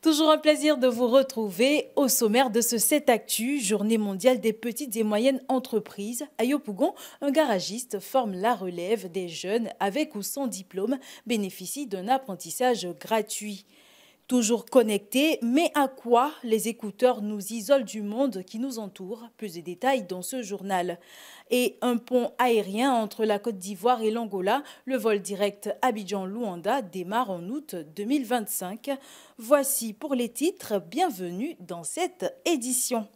Toujours un plaisir de vous retrouver au sommaire de ce 7 Actu, journée mondiale des petites et moyennes entreprises. À Yopougon, un garagiste forme la relève des jeunes avec ou sans diplôme, bénéficient d'un apprentissage gratuit. Toujours connectés, mais à quoi les écouteurs nous isolent du monde qui nous entoure? Plus de détails dans ce journal. Et un pont aérien entre la Côte d'Ivoire et l'Angola, le vol direct Abidjan-Luanda démarre en août 2025. Voici pour les titres, bienvenue dans cette édition.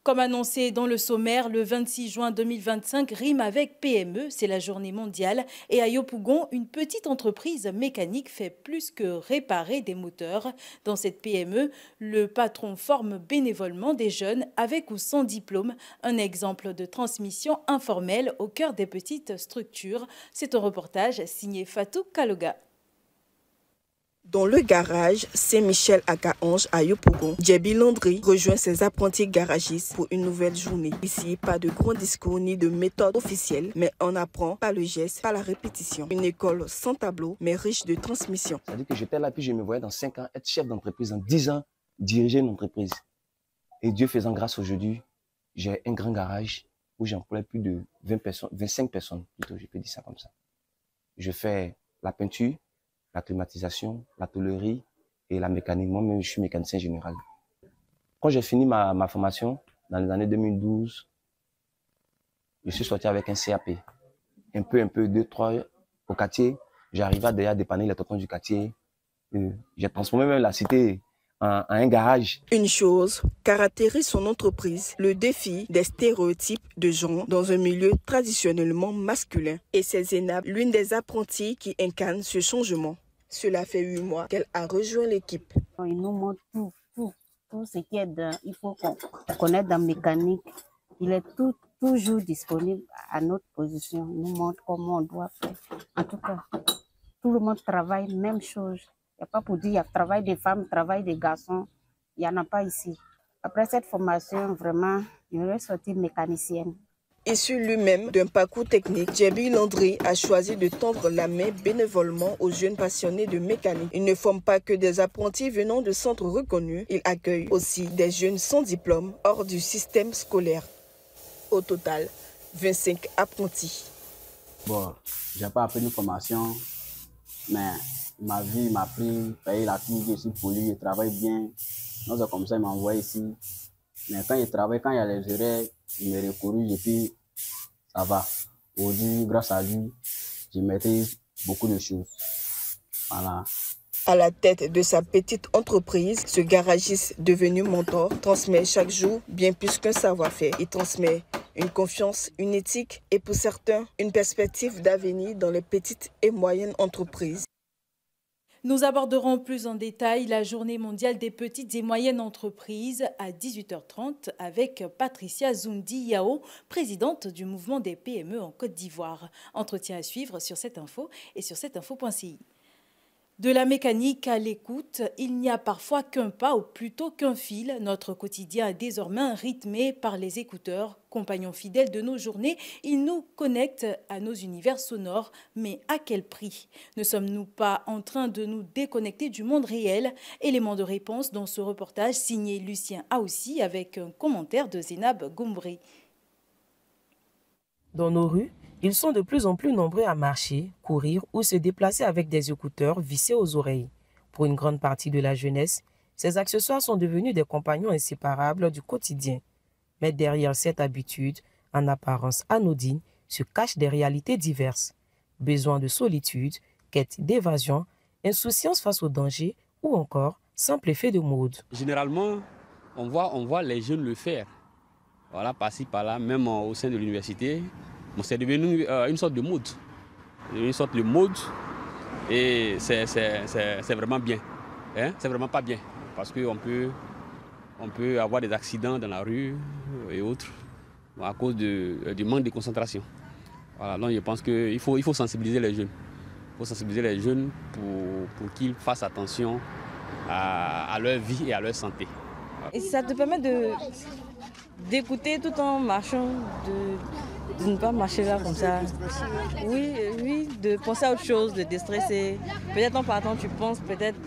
Comme annoncé dans le sommaire, le 26 juin 2025 rime avec PME, c'est la journée mondiale. Et à Yopougon, une petite entreprise mécanique fait plus que réparer des moteurs. Dans cette PME, le patron forme bénévolement des jeunes avec ou sans diplôme. Un exemple de transmission informelle au cœur des petites structures. C'est un reportage signé Fatou Kaloga. Dans le garage Saint-Michel à Gahange à Yopougon, Djebi Landry rejoint ses apprentis garagistes pour une nouvelle journée. Ici, pas de grands discours ni de méthode officielle, mais on apprend par le geste, par la répétition. Une école sans tableau, mais riche de transmission. C'est-à-dire que j'étais là, puis je me voyais dans 5 ans être chef d'entreprise, dans 10 ans diriger une entreprise. Et Dieu faisant grâce aujourd'hui, j'ai un grand garage où j'emploie plus de 25 personnes, plutôt, je peux dire ça comme ça. Je fais la peinture, la climatisation, la tôlerie et la mécanique. Moi-même, je suis mécanicien général. Quand j'ai fini ma formation, dans les années 2012, je suis sorti avec un CAP. Un peu, 2, 3 au quartier. J'arrivais déjà à dépanner les tontons du quartier. J'ai transformé même la cité en un garage. Une chose caractérise son entreprise, le défi des stéréotypes de genre dans un milieu traditionnellement masculin. Et c'est Zénab, l'une des apprentis qui incarne ce changement. Cela fait 8 mois qu'elle a rejoint l'équipe. Il nous montre tout ce qui est il faut qu'on connaisse dans la mécanique. Il est toujours disponible à notre position. Il nous montre comment on doit faire. En tout cas, tout le monde travaille, même chose. Il n'y a pas pour dire, il y a travail des femmes, travail des garçons. Il n'y en a pas ici. Après cette formation, vraiment, je vais sortir mécanicienne. Issu lui-même d'un parcours technique, Djebi Landry a choisi de tendre la main bénévolement aux jeunes passionnés de mécanique. Il ne forme pas que des apprentis venant de centres reconnus, il accueille aussi des jeunes sans diplôme hors du système scolaire. Au total, 25 apprentis. Bon, je n'ai pas appris une formation, mais ma vie m'a pris, payer la clinique, je suis poli, je travaille bien. Donc c'est comme ça, il m'a envoyé ici. Mais quand il travaille, quand il y a les horaires, il me recouru et puis ça va. Aujourd'hui, grâce à lui, je maîtrise beaucoup de choses. Voilà. À la tête de sa petite entreprise, ce garagiste devenu mentor transmet chaque jour bien plus qu'un savoir-faire. Il transmet une confiance, une éthique et pour certains, une perspective d'avenir dans les petites et moyennes entreprises. Nous aborderons plus en détail la journée mondiale des petites et moyennes entreprises à 18h30 avec Patricia Zoundi Yao, présidente du mouvement des PME en Côte d'Ivoire. Entretien à suivre sur cette info et sur cetteinfo.ci. De la mécanique à l'écoute, il n'y a parfois qu'un pas ou plutôt qu'un fil. Notre quotidien est désormais rythmé par les écouteurs. Compagnons fidèles de nos journées, ils nous connectent à nos univers sonores. Mais à quel prix? Ne sommes-nous pas en train de nous déconnecter du monde réel? Élément de réponse dans ce reportage signé Lucien Aoussi avec un commentaire de Zénab Goumbri. Dans nos rues, ils sont de plus en plus nombreux à marcher, courir ou se déplacer avec des écouteurs vissés aux oreilles. Pour une grande partie de la jeunesse, ces accessoires sont devenus des compagnons inséparables du quotidien. Mais derrière cette habitude, en apparence anodine, se cachent des réalités diverses. Besoin de solitude, quête d'évasion, insouciance face au danger ou encore simple effet de mode. Généralement, on voit les jeunes le faire. Voilà, par-ci, par-là, même au sein de l'université. Bon, c'est devenu une sorte de mode. Une sorte de mode et c'est vraiment bien. Hein? C'est vraiment pas bien parce qu'on peut avoir des accidents dans la rue et autres à cause du manque de concentration. Voilà, donc je pense qu'il faut sensibiliser les jeunes. Il faut sensibiliser les jeunes pour qu'ils fassent attention à leur vie et à leur santé. Et ça te permet d'écouter tout en marchant, de ne pas marcher là comme ça. Oui, de penser à autre chose, de déstresser. Peut-être en partant, tu penses peut-être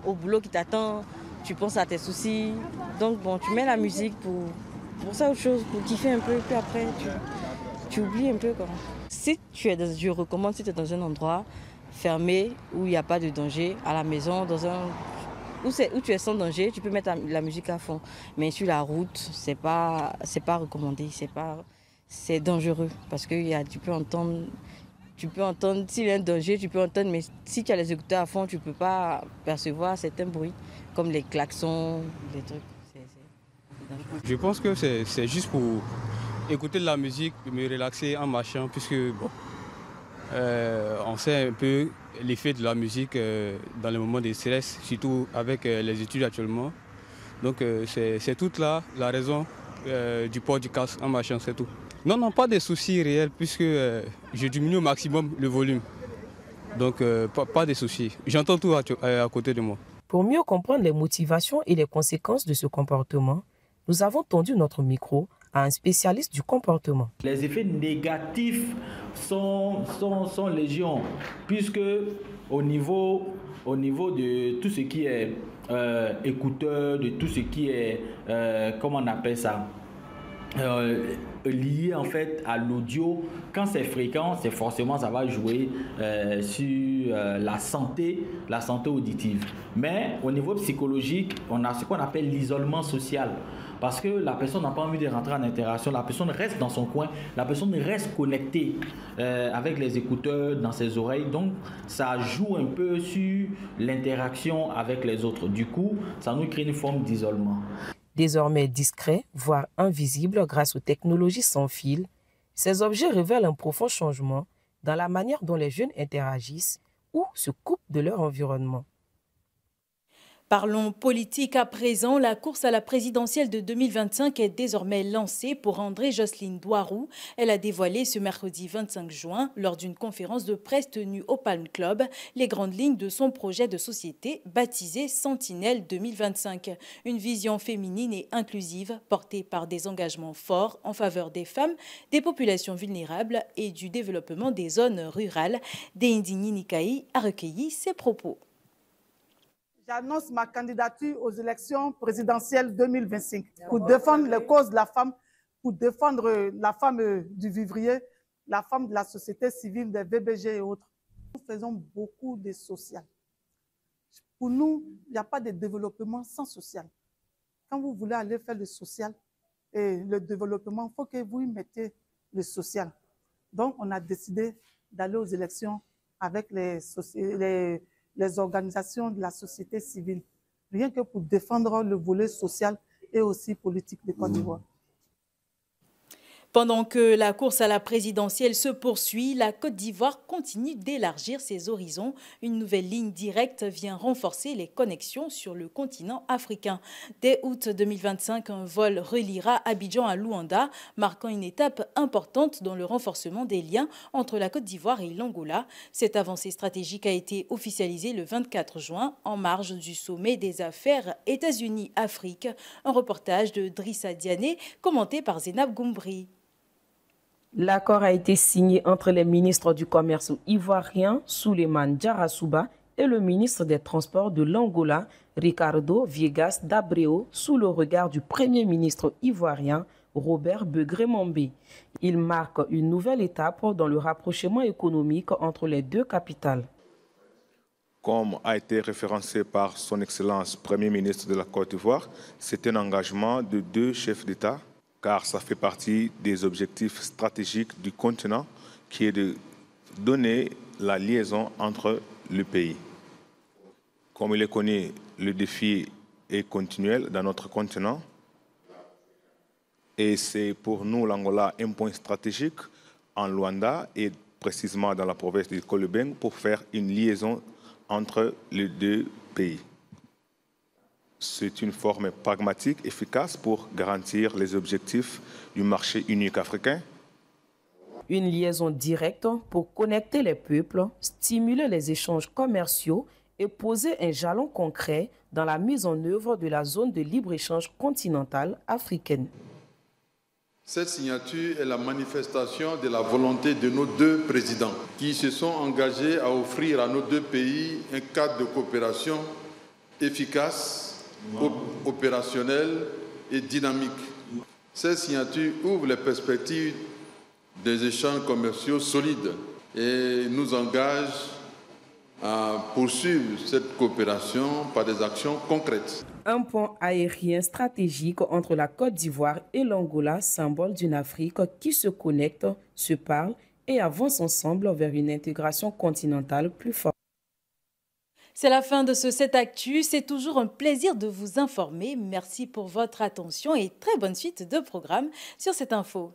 au boulot qui t'attend, tu penses à tes soucis. Donc bon, tu mets la musique pour ça autre chose, pour kiffer un peu, puis après tu oublies un peu quoi. Si tu es je recommande si tu es dans un endroit fermé où il n'y a pas de danger, à la maison, où tu es sans danger, tu peux mettre la musique à fond. Mais sur la route, c'est pas recommandé, c'est dangereux parce que tu peux entendre, s'il y a un danger, tu peux entendre, mais si tu as les écouteurs à fond, tu ne peux pas percevoir certains bruits, comme les klaxons, les trucs. Je pense que c'est juste pour écouter de la musique, me relaxer en marchant, puisque bon, on sait un peu l'effet de la musique dans les moments de stress, surtout avec les études actuellement. Donc c'est toute la raison du port du casque en marchant, c'est tout. Non, pas de soucis réels, puisque je diminue au maximum le volume. Donc pas de soucis. J'entends tout à côté de moi. Pour mieux comprendre les motivations et les conséquences de ce comportement, nous avons tendu notre micro à un spécialiste du comportement. Les effets négatifs sont légion, puisque au niveau de tout ce qui est écouteur, de tout ce qui est, comment on appelle ça, lié en fait à l'audio, quand c'est fréquent, forcément ça va jouer sur la santé auditive. Mais au niveau psychologique, on a ce qu'on appelle l'isolement social. Parce que la personne n'a pas envie de rentrer en interaction, la personne reste dans son coin, la personne reste connectée avec les écouteurs dans ses oreilles. Donc, ça joue un peu sur l'interaction avec les autres. Du coup, ça nous crée une forme d'isolement. Désormais discrets, voire invisibles grâce aux technologies sans fil, ces objets révèlent un profond changement dans la manière dont les jeunes interagissent ou se coupent de leur environnement. Parlons politique à présent. La course à la présidentielle de 2025 est désormais lancée pour André-Jocelyne Doirou. Elle a dévoilé ce mercredi 25 juin, lors d'une conférence de presse tenue au Palm Club, les grandes lignes de son projet de société baptisé Sentinelle 2025. Une vision féminine et inclusive portée par des engagements forts en faveur des femmes, des populations vulnérables et du développement des zones rurales. Déindigni Nikaï a recueilli ses propos. J'annonce ma candidature aux élections présidentielles 2025 pour défendre les causes de la femme, pour défendre la femme du vivrier, la femme de la société civile, des VBG et autres. Nous faisons beaucoup de social. Pour nous, il n'y a pas de développement sans social. Quand vous voulez aller faire le social et le développement, il faut que vous y mettez le social. Donc, on a décidé d'aller aux élections avec les organisations de la société civile, rien que pour défendre le volet social et aussi politique de Côte d'Ivoire. Pendant que la course à la présidentielle se poursuit, la Côte d'Ivoire continue d'élargir ses horizons. Une nouvelle ligne directe vient renforcer les connexions sur le continent africain. Dès août 2025, un vol reliera Abidjan à Luanda, marquant une étape importante dans le renforcement des liens entre la Côte d'Ivoire et l'Angola. Cette avancée stratégique a été officialisée le 24 juin en marge du sommet des affaires États-Unis-Afrique. Un reportage de Drissa Diané, commenté par Zénab Goumbri. L'accord a été signé entre les ministres du commerce ivoirien, Souleymane Diarra-Souba, et le ministre des Transports de l'Angola, Ricardo Viegas d'Abreu, sous le regard du Premier ministre ivoirien, Robert Begré-Mambé. Il marque une nouvelle étape dans le rapprochement économique entre les deux capitales. Comme a été référencé par son Excellence Premier ministre de la Côte d'Ivoire, c'est un engagement de deux chefs d'État, car ça fait partie des objectifs stratégiques du continent, qui est de donner la liaison entre le pays. Comme il est connu, le défi est continuel dans notre continent, et c'est pour nous, l'Angola, un point stratégique en Luanda, et précisément dans la province de Kolobeng, pour faire une liaison entre les deux pays. C'est une forme pragmatique, efficace pour garantir les objectifs du marché unique africain. Une liaison directe pour connecter les peuples, stimuler les échanges commerciaux et poser un jalon concret dans la mise en œuvre de la zone de libre-échange continentale africaine. Cette signature est la manifestation de la volonté de nos deux présidents qui se sont engagés à offrir à nos deux pays un cadre de coopération efficace opérationnelle et dynamique. Ces signatures ouvrent les perspectives des échanges commerciaux solides et nous engagent à poursuivre cette coopération par des actions concrètes. Un pont aérien stratégique entre la Côte d'Ivoire et l'Angola, symbole d'une Afrique qui se connecte, se parle et avance ensemble vers une intégration continentale plus forte. C'est la fin de ce 7 Actu. C'est toujours un plaisir de vous informer. Merci pour votre attention et très bonne suite de programme sur cette info.